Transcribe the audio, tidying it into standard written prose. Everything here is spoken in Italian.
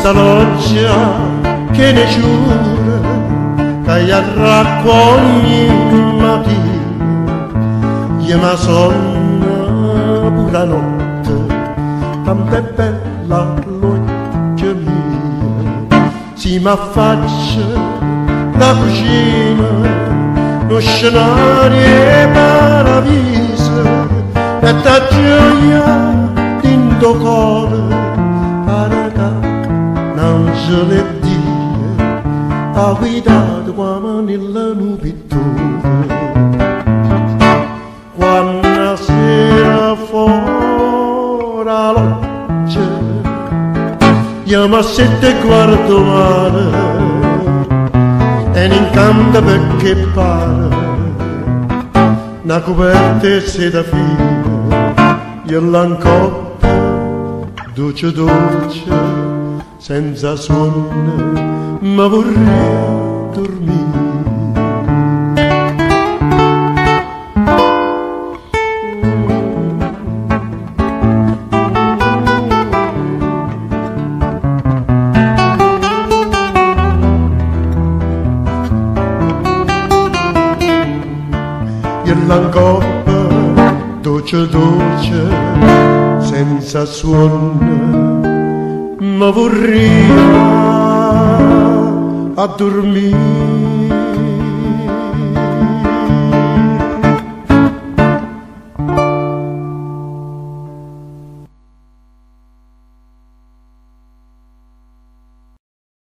questa loggia che ne giura che gli raccogli mattino io mi sogno pure notte tanto è bella l'occhio mio si mi affaccia la cucina lo scenario paradiso e da gioia in tuo cuore pare che non ce le dire ha guidato come nella nubitore quando sera fuori la loggia io mi sento guardo male e in canto perché pare una coperta si da fine io l'ancoppa dolce dolce senza sonno ma vorrei dormire io l'ancoppa dolce dolce senza suono ma vorrei a dormire